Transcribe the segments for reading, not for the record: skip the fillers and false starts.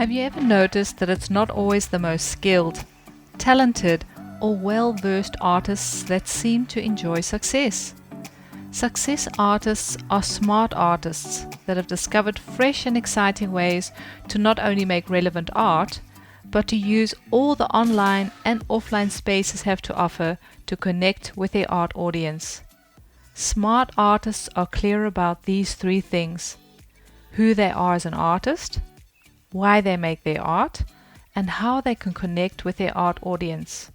Have you ever noticed that it's not always the most skilled, talented, or well-versed artists that seem to enjoy success? Success artists are smart artists that have discovered fresh and exciting ways to not only make relevant art, but to use all the online and offline spaces have to offer to connect with their art audience. Smart artists are clear about these three things: who they are as an artist, why they make their art, and how they can connect with their art audience.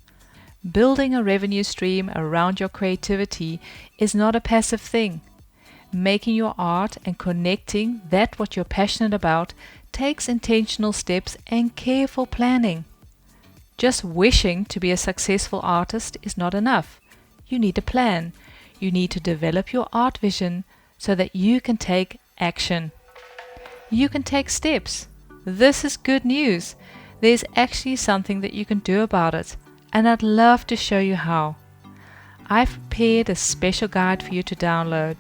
Building a revenue stream around your creativity is not a passive thing. Making your art and connecting that what you're passionate about takes intentional steps and careful planning. Just wishing to be a successful artist is not enough. You need a plan. You need to develop your art vision so that you can take action. You can take steps. This is good news. There's actually something that you can do about it, and I'd love to show you how. I've prepared a special guide for you to download.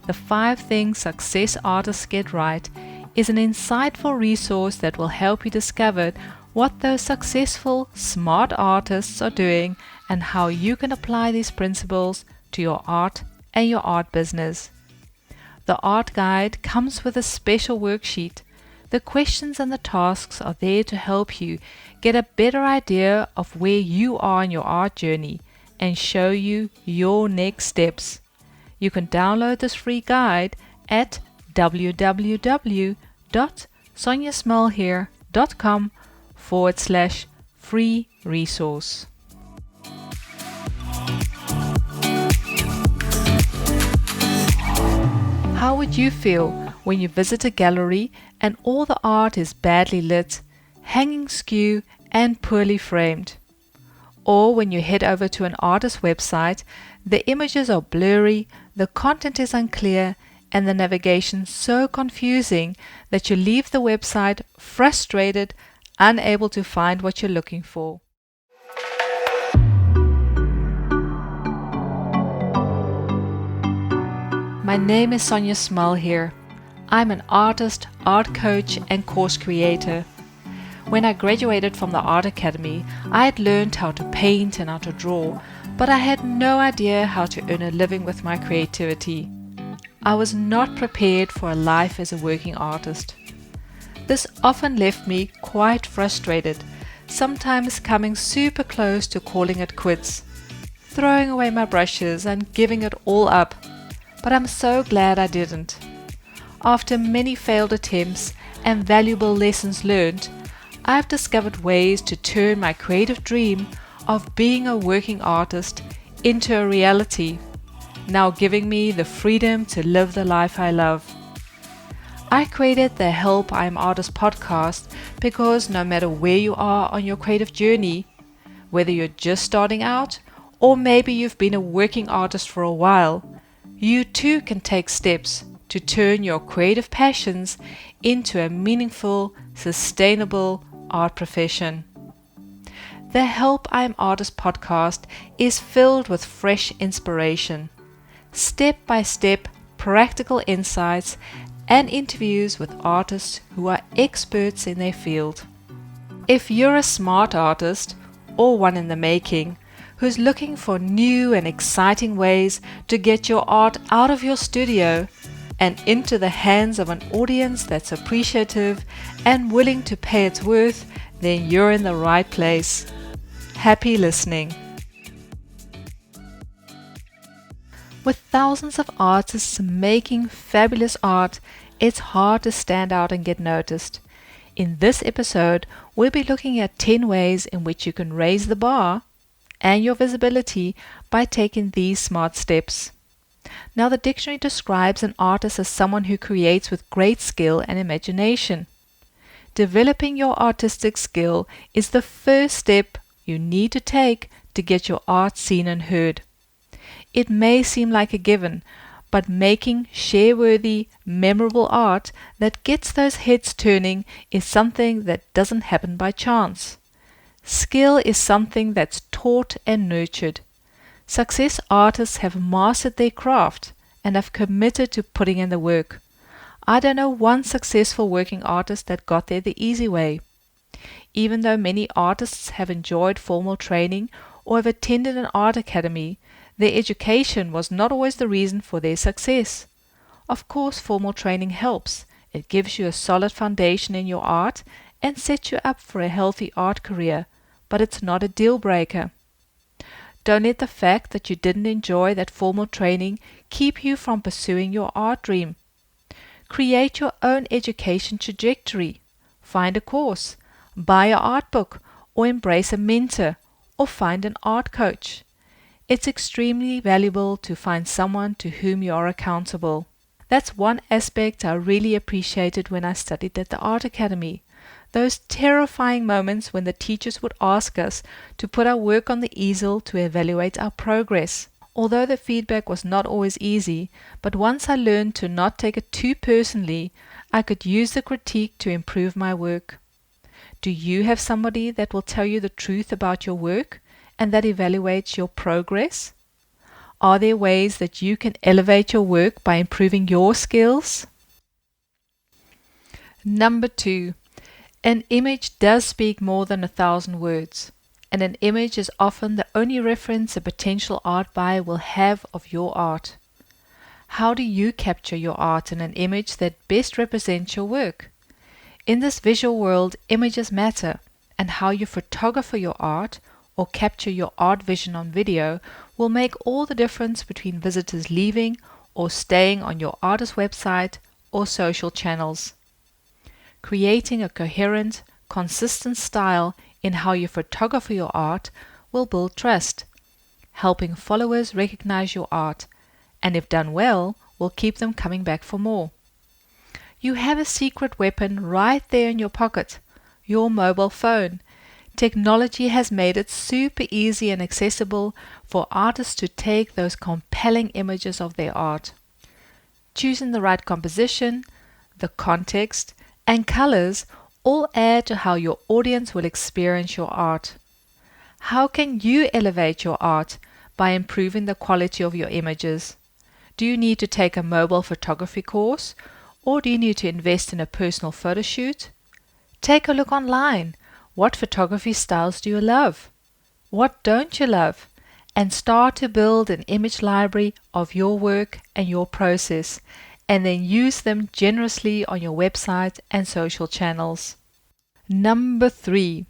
The 5 Things Success Artists Get Right is an insightful resource that will help you discover what those successful, smart artists are doing and how you can apply these principles to your art and your art business. The art guide comes with a special worksheet. The questions and the tasks are there to help you get a better idea of where you are in your art journey and show you your next steps. You can download this free guide at www.soniasmallhere.com/free resource. How would you feel when you visit a gallery and all the art is badly lit, hanging skew, and poorly framed? Or when you head over to an artist's website, the images are blurry, the content is unclear, and the navigation so confusing that you leave the website frustrated, unable to find what you're looking for. My name is Sonia Small here. I'm an artist, art coach, and course creator. When I graduated from the Art Academy, I had learned how to paint and how to draw, but I had no idea how to earn a living with my creativity. I was not prepared for a life as a working artist. This often left me quite frustrated, sometimes coming super close to calling it quits, throwing away my brushes and giving it all up. But I'm so glad I didn't. After many failed attempts and valuable lessons learned, I've discovered ways to turn my creative dream of being a working artist into a reality, now giving me the freedom to live the life I love. I created the Help I'm Artist podcast because no matter where you are on your creative journey, whether you're just starting out or maybe you've been a working artist for a while, you too can take steps to turn your creative passions into a meaningful, sustainable art profession. The Help I'm Artist podcast is filled with fresh inspiration, step-by-step practical insights, and interviews with artists who are experts in their field. If you're a smart artist or one in the making, who's looking for new and exciting ways to get your art out of your studio and into the hands of an audience that's appreciative and willing to pay its worth, then you're in the right place. Happy listening. With thousands of artists making fabulous art, it's hard to stand out and get noticed. In this episode, we'll be looking at 10 ways in which you can raise the bar and your visibility by taking these smart steps. Now, the dictionary describes an artist as someone who creates with great skill and imagination. Developing your artistic skill is the first step you need to take to get your art seen and heard. It may seem like a given, but making share-worthy, memorable art that gets those heads turning is something that doesn't happen by chance. Skill is something that's taught and nurtured. Success artists have mastered their craft and have committed to putting in the work. I don't know one successful working artist that got there the easy way. Even though many artists have enjoyed formal training or have attended an art academy, their education was not always the reason for their success. Of course, formal training helps. It gives you a solid foundation in your art and sets you up for a healthy art career, but it's not a deal breaker. Don't let the fact that you didn't enjoy that formal training keep you from pursuing your art dream. Create your own education trajectory. Find a course, buy an art book, or embrace a mentor, or find an art coach. It's extremely valuable to find someone to whom you are accountable. That's one aspect I really appreciated when I studied at the Art Academy. Those terrifying moments when the teachers would ask us to put our work on the easel to evaluate our progress. Although the feedback was not always easy, but once I learned to not take it too personally, I could use the critique to improve my work. Do you have somebody that will tell you the truth about your work and that evaluates your progress? Are there ways that you can elevate your work by improving your skills? Number 2. An image does speak more than 1,000 words, and an image is often the only reference a potential art buyer will have of your art. How do you capture your art in an image that best represents your work? In this visual world, images matter, and how you photograph your art or capture your art vision on video will make all the difference between visitors leaving or staying on your artist's website or social channels. Creating a coherent, consistent style in how you photograph your art will build trust, helping followers recognize your art, and if done well, will keep them coming back for more. You have a secret weapon right there in your pocket, your mobile phone. Technology has made it super easy and accessible for artists to take those compelling images of their art. Choosing the right composition, the context, and colors all add to how your audience will experience your art. How can you elevate your art by improving the quality of your images? Do you need to take a mobile photography course, or do you need to invest in a personal photo shoot? Take a look online. What photography styles do you love? What don't you love? And start to build an image library of your work and your process, and then use them generously on your website and social channels. Number 3.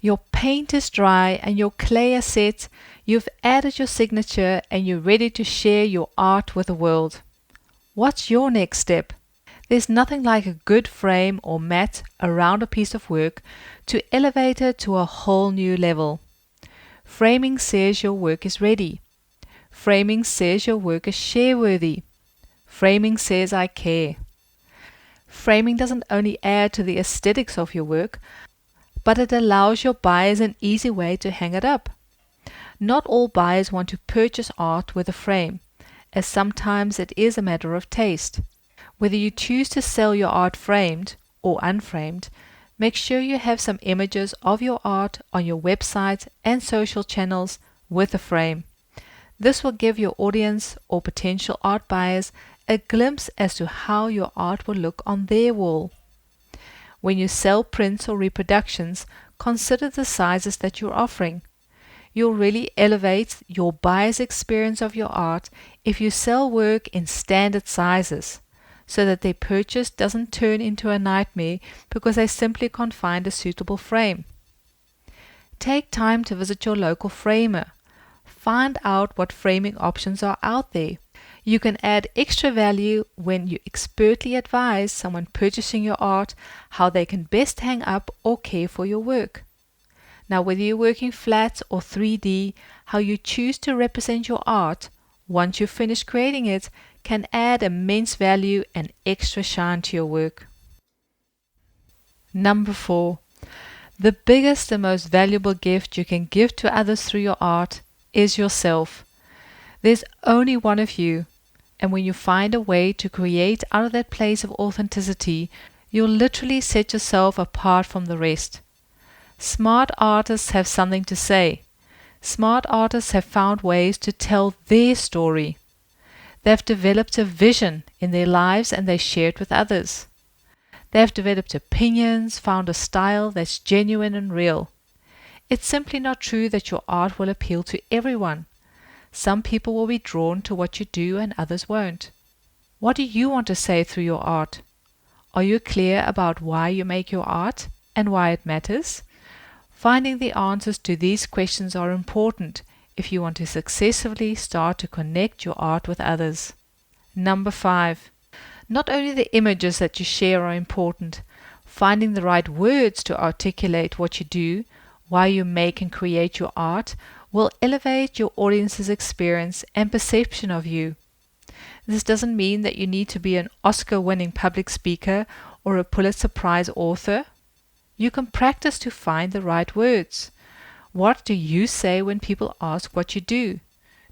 Your paint is dry and your clay is set. You've added your signature and you're ready to share your art with the world. What's your next step? There's nothing like a good frame or mat around a piece of work to elevate it to a whole new level. Framing says your work is ready. Framing says your work is share-worthy. Framing says I care. Framing doesn't only add to the aesthetics of your work, but it allows your buyers an easy way to hang it up. Not all buyers want to purchase art with a frame, as sometimes it is a matter of taste. Whether you choose to sell your art framed or unframed, make sure you have some images of your art on your website and social channels with a frame. This will give your audience or potential art buyers a glimpse as to how your art will look on their wall. When you sell prints or reproductions, consider the sizes that you're offering. You'll really elevate your buyer's experience of your art if you sell work in standard sizes, so that their purchase doesn't turn into a nightmare because they simply can't find a suitable frame. Take time to visit your local framer. Find out what framing options are out there. You can add extra value when you expertly advise someone purchasing your art how they can best hang up or care for your work. Now, whether you're working flat or 3D, how you choose to represent your art once you've finished creating it can add immense value and extra shine to your work. Number 4. The biggest and most valuable gift you can give to others through your art is yourself. There's only one of you, and when you find a way to create out of that place of authenticity, you'll literally set yourself apart from the rest. Smart artists have something to say. Smart artists have found ways to tell their story. They've developed a vision in their lives and they share it with others. They have developed opinions, found a style that's genuine and real. It's simply not true that your art will appeal to everyone. Some people will be drawn to what you do and others won't. What do you want to say through your art? Are you clear about why you make your art and why it matters? Finding the answers to these questions are important if you want to successfully start to connect your art with others. Number 5. Not only the images that you share are important, finding the right words to articulate what you do, why you make and create your art, will elevate your audience's experience and perception of you. This doesn't mean that you need to be an Oscar-winning public speaker or a Pulitzer Prize author. You can practice to find the right words. What do you say when people ask what you do?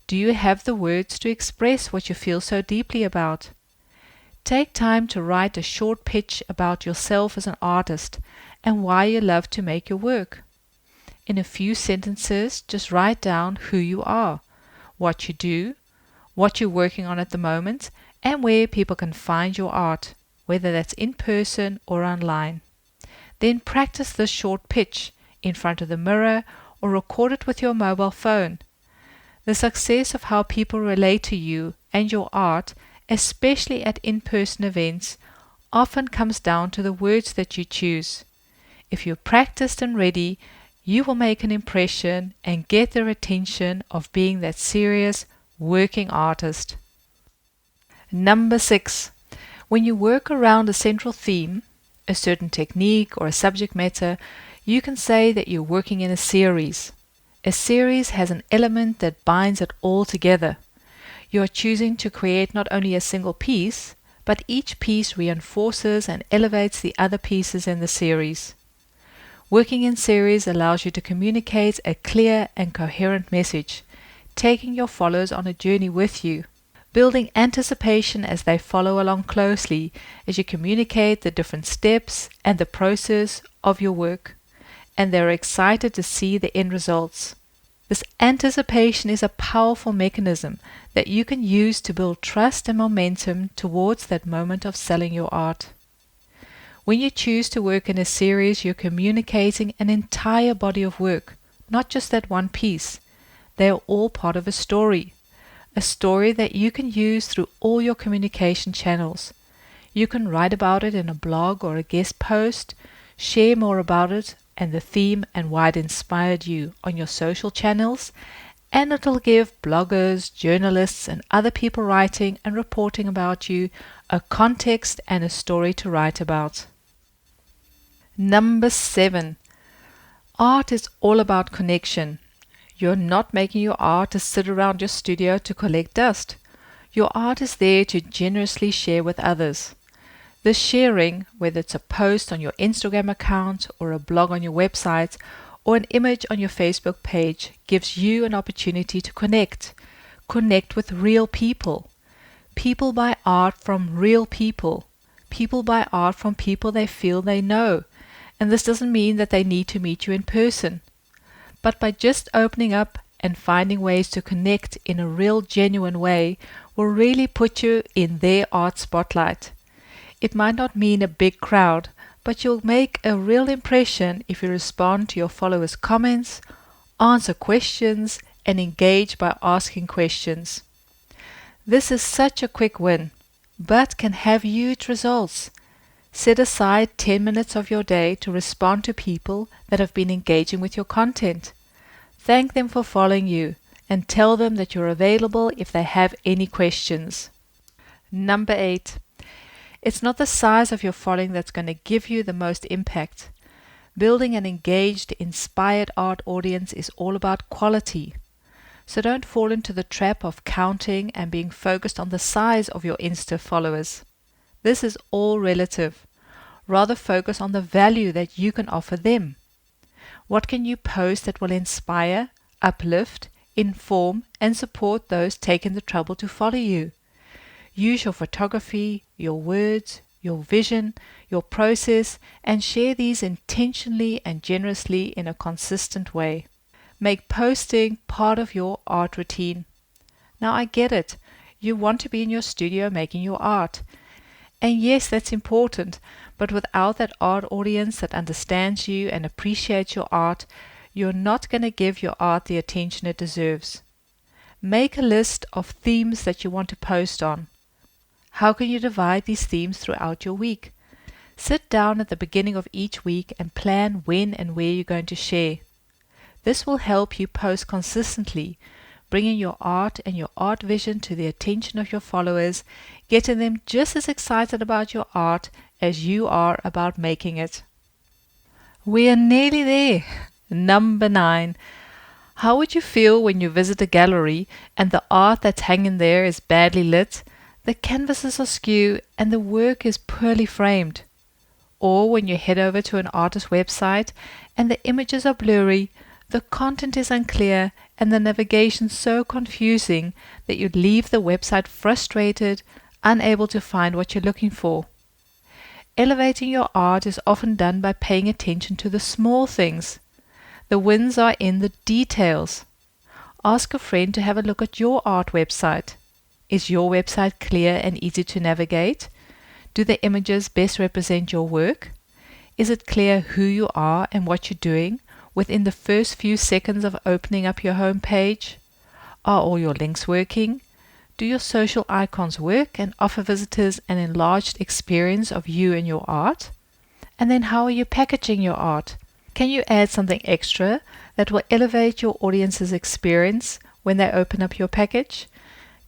Do you have the words to express what you feel so deeply about? Take time to write a short pitch about yourself as an artist and why you love to make your work. In a few sentences, just write down who you are, what you do, what you're working on at the moment, and where people can find your art, whether that's in person or online. Then practice this short pitch in front of the mirror or record it with your mobile phone. The success of how people relate to you and your art, especially at in-person events, often comes down to the words that you choose. If you're practiced and ready, you will make an impression and get their attention of being that serious, working artist. Number 6. When you work around a central theme, a certain technique or a subject matter, you can say that you're working in a series. A series has an element that binds it all together. You are choosing to create not only a single piece, but each piece reinforces and elevates the other pieces in the series. Working in series allows you to communicate a clear and coherent message, taking your followers on a journey with you, building anticipation as they follow along closely as you communicate the different steps and the process of your work, and they're excited to see the end results. This anticipation is a powerful mechanism that you can use to build trust and momentum towards that moment of selling your art. When you choose to work in a series, you're communicating an entire body of work, not just that one piece. They are all part of a story that you can use through all your communication channels. You can write about it in a blog or a guest post, share more about it and the theme and why it inspired you on your social channels, and it'll give bloggers, journalists, and other people writing and reporting about you a context and a story to write about. Number 7. Art is all about connection. You're not making your art to sit around your studio to collect dust. Your art is there to generously share with others. This sharing, whether it's a post on your Instagram account or a blog on your website or an image on your Facebook page, gives you an opportunity to connect with real people. People buy art from real people. People buy art from people they feel they know. And this doesn't mean that they need to meet you in person. But by just opening up and finding ways to connect in a real, genuine way will really put you in their art spotlight. It might not mean a big crowd, but you'll make a real impression if you respond to your followers' comments, answer questions, and engage by asking questions. This is such a quick win, but can have huge results. Set aside 10 minutes of your day to respond to people that have been engaging with your content. Thank them for following you and tell them that you're available if they have any questions. Number 8. It's not the size of your following that's going to give you the most impact. Building an engaged, inspired art audience is all about quality. So don't fall into the trap of counting and being focused on the size of your Insta followers. This is all relative. Rather focus on the value that you can offer them. What can you post that will inspire, uplift, inform, and support those taking the trouble to follow you? Use your photography, your words, your vision, your process, and share these intentionally and generously in a consistent way. Make posting part of your art routine. Now I get it. You want to be in your studio making your art. And yes, that's important, But without that art audience that understands you and appreciates your art, you're not going to give your art the attention it deserves. Make a list of themes that you want to post on. How can you divide these themes throughout your week? Sit down at the beginning of each week and plan when and where you're going to share. This will help you post consistently, bringing your art and your art vision to the attention of your followers, getting them just as excited about your art as you are about making it. We are nearly there. Number 9. How would you feel when you visit a gallery and the art that's hanging there is badly lit, the canvases are askew, and the work is poorly framed? Or when you head over to an artist's website and the images are blurry, the content is unclear, and the navigation so confusing that you leave the website frustrated, unable to find what you're looking for. Elevating your art is often done by paying attention to the small things. The wins are in the details. Ask a friend to have a look at your art website. Is your website clear and easy to navigate? Do the images best represent your work? Is it clear who you are and what you're doing within the first few seconds of opening up your home page? Are all your links working? Do your social icons work and offer visitors an enlarged experience of you and your art? And then how are you packaging your art? Can you add something extra that will elevate your audience's experience when they open up your package?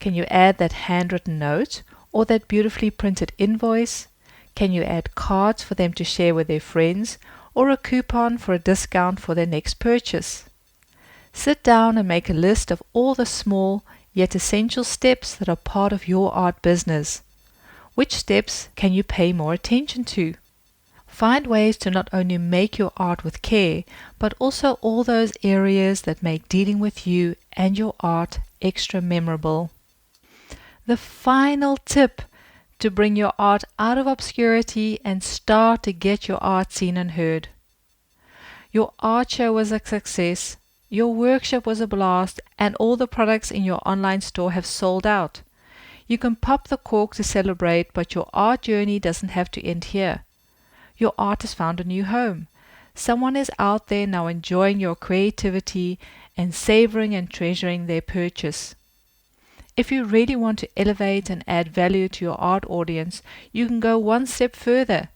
Can you add that handwritten note or that beautifully printed invoice? Can you add cards for them to share with their friends or a coupon for a discount for their next purchase? Sit down and make a list of all the small yet essential steps that are part of your art business. Which steps can you pay more attention to? Find ways to not only make your art with care, but also all those areas that make dealing with you and your art extra memorable. The final tip to bring your art out of obscurity and start to get your art seen and heard. Your art show was a success, your workshop was a blast, and all the products in your online store have sold out. You can pop the cork to celebrate, but your art journey doesn't have to end here. Your art has found a new home. Someone is out there now enjoying your creativity and savoring and treasuring their purchase. If you really want to elevate and add value to your art audience, you can go one step further.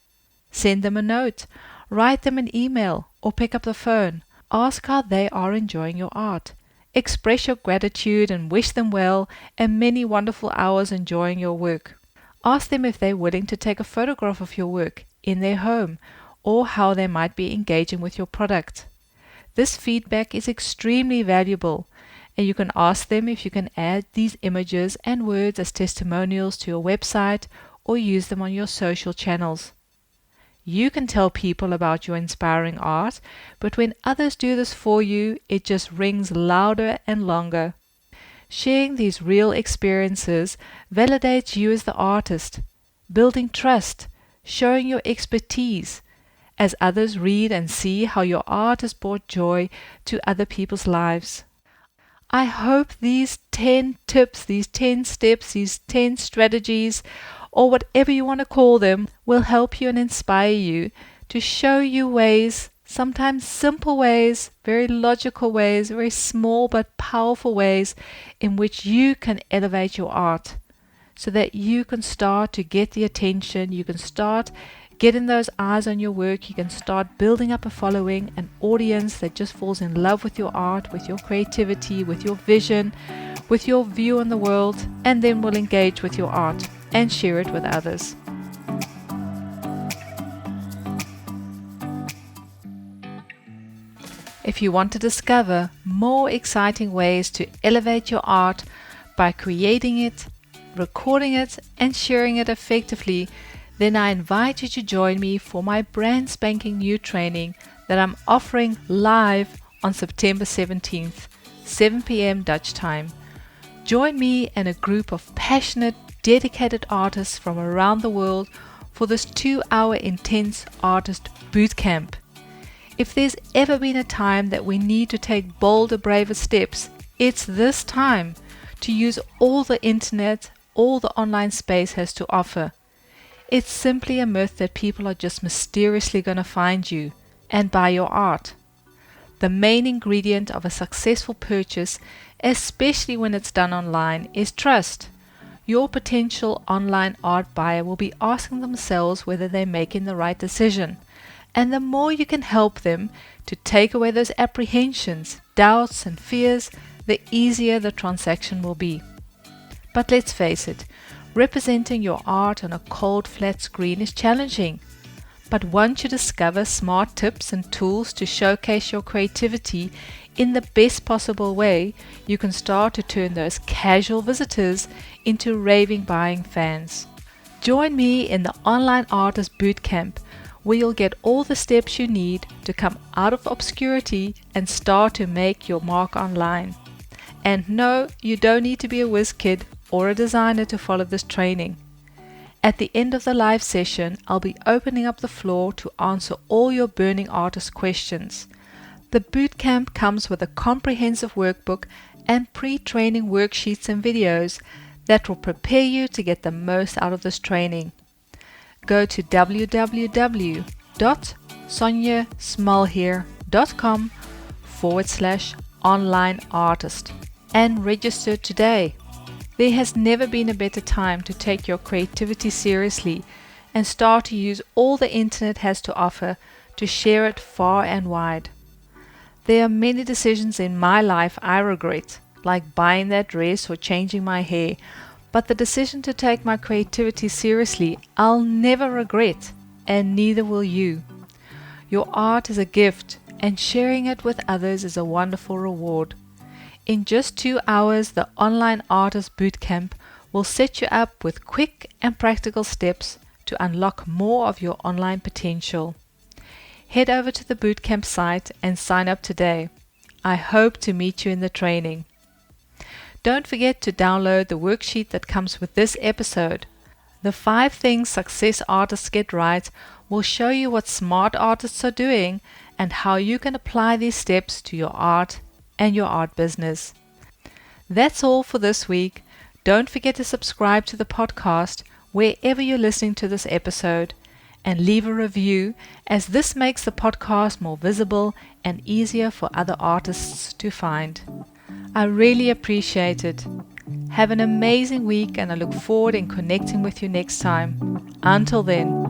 Send them a note, write them an email, or pick up the phone. Ask how they are enjoying your art. Express your gratitude and wish them well and many wonderful hours enjoying your work. Ask them if they're willing to take a photograph of your work in their home, or how they might be engaging with your product. This feedback is extremely valuable, and you can ask them if you can add these images and words as testimonials to your website or use them on your social channels. You can tell people about your inspiring art, but when others do this for you, it just rings louder and longer. Sharing these real experiences validates you as the artist, building trust, showing your expertise, as others read and see how your art has brought joy to other people's lives. I hope these 10 tips, these 10 steps, these 10 strategies, or whatever you want to call them, will help you and inspire you to show you ways, sometimes simple ways, very logical ways, very small but powerful ways in which you can elevate your art, so that you can start to get the attention, you can start getting those eyes on your work, you can start building up a following, an audience that just falls in love with your art, with your creativity, with your vision, with your view on the world, and then will engage with your art and share it with others. If you want to discover more exciting ways to elevate your art by creating it, recording it, and sharing it effectively, then I invite you to join me for my brand spanking new training that I'm offering live on September 17th, 7 p.m. Dutch time. Join me and a group of passionate, dedicated artists from around the world for this 2-hour intense artist bootcamp. If there's ever been a time that we need to take bolder, braver steps, it's this time to use all the internet, all the online space has to offer. It's simply a myth that people are just mysteriously going to find you and buy your art. The main ingredient of a successful purchase, especially when it's done online, is trust. Your potential online art buyer will be asking themselves whether they're making the right decision. And the more you can help them to take away those apprehensions, doubts, and fears, the easier the transaction will be. But let's face it, representing your art on a cold, flat screen is challenging. But once you discover smart tips and tools to showcase your creativity in the best possible way, you can start to turn those casual visitors into raving buying fans. Join me in the Online Artist Bootcamp, where you'll get all the steps you need to come out of obscurity and start to make your mark online. And no, you don't need to be a whiz kid or a designer to follow this training. At the end of the live session, I'll be opening up the floor to answer all your burning artist questions. The bootcamp comes with a comprehensive workbook and pre-training worksheets and videos that will prepare you to get the most out of this training. Go to www.soniasmallhere.com/online-artist and register today. There has never been a better time to take your creativity seriously and start to use all the internet has to offer to share it far and wide. There are many decisions in my life I regret, like buying that dress or changing my hair, but the decision to take my creativity seriously I'll never regret, and neither will you. Your art is a gift, and sharing it with others is a wonderful reward. In just 2 hours, the Online Artist Bootcamp will set you up with quick and practical steps to unlock more of your online potential. Head over to the Bootcamp site and sign up today. I hope to meet you in the training. Don't forget to download the worksheet that comes with this episode. The 5 things success artists get right will show you what smart artists are doing and how you can apply these steps to your art and your art business. That's all for this week. Don't forget to subscribe to the podcast wherever you're listening to this episode and leave a review, as this makes the podcast more visible and easier for other artists to find. I really appreciate it. Have an amazing week, and I look forward in connecting with you next time. Until then.